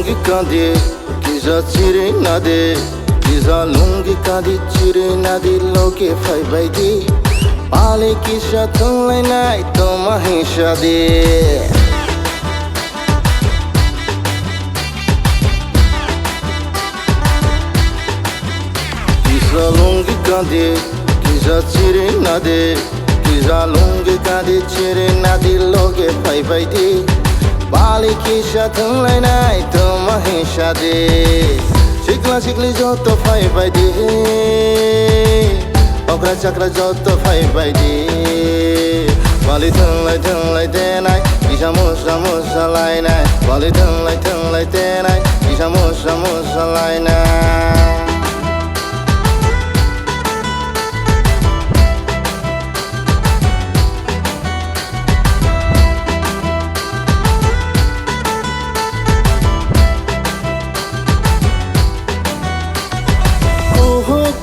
lungi kade Kisa chire nade Kisa lungi kade chire nade Loke fai bai di Pale kisha tunlai nai Toma hisha de Kisa lungi kade Kisa chire nade Kisa lungi kade chire nade Loke fai bai di Pale kisha tunlai nai Toma hisha de Sikla sikli joto fai bai di Okra chakra joto fai bai di Wali tunlai tenai Isa musa lai nai Wali tunlai tenai Isa musa lai nai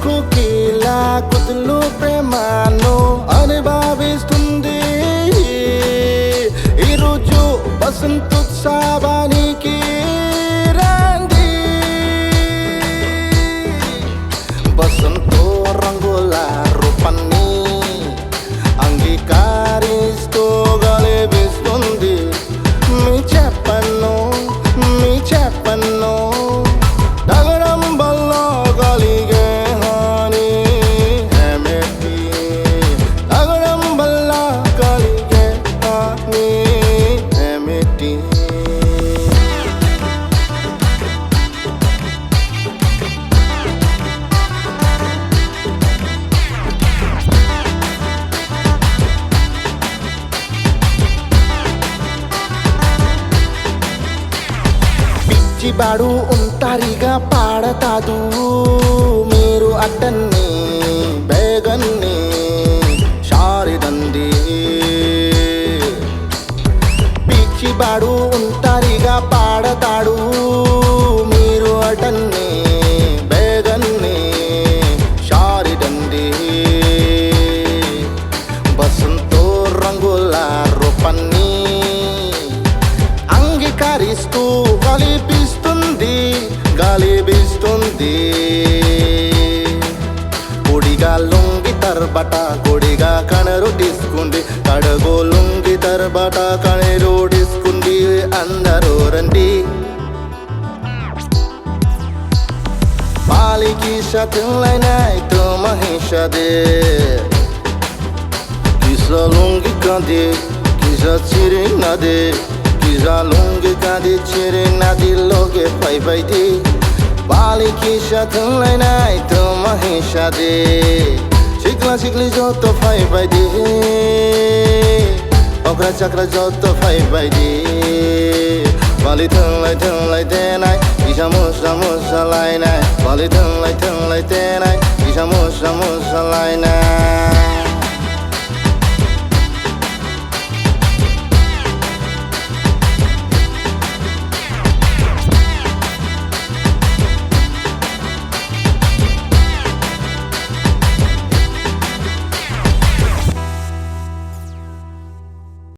Kukila kutlu premano అనుభవిస్తుంది ఈరోజు వసంతోత్సవానికి రండి వసంతో రంగుల రూపాన్ని అంగీకరిస్తూ గలిపిస్తుంది మీ చెప్పను నగరం వల్ల కలిగే హాని ఏమిటి నగరం వల్ల కలిగే హాని ఏమిటి పిచ్చివాడు ఒంటరిగా పాడతాడు మీరు అడ్డన్ని బేగన్ని షారిదండి పిచ్చివాడు ఒంటరిగా పాడతాడు మీరు అడ్డన్ని బేగన్ని షారిదండి వసంతో రంగుల రూపాన్ని అంగీకరిస్తూ గలిపిస్తుంది కొడిగా లొంగి తర్బట కొడిగా కనరు తీసుకుంది కడగో లొంగి తర్బట కనరు తీసుకుంది అందరూ రండి పాలికి షతులైనాయి తో మహిషదే కిసా లొంగి కదే కిసా చిరి నదే Kisa lungi kade chire nadi loge fai bai di Pale kisha tunlai nai Toma hisha de Sikla sikli joto fai bai di Okra chakra joto fai bai di Pale tunlai tenai Kisa musa lai nai Pale tunlai tenai Kisa musa lai nai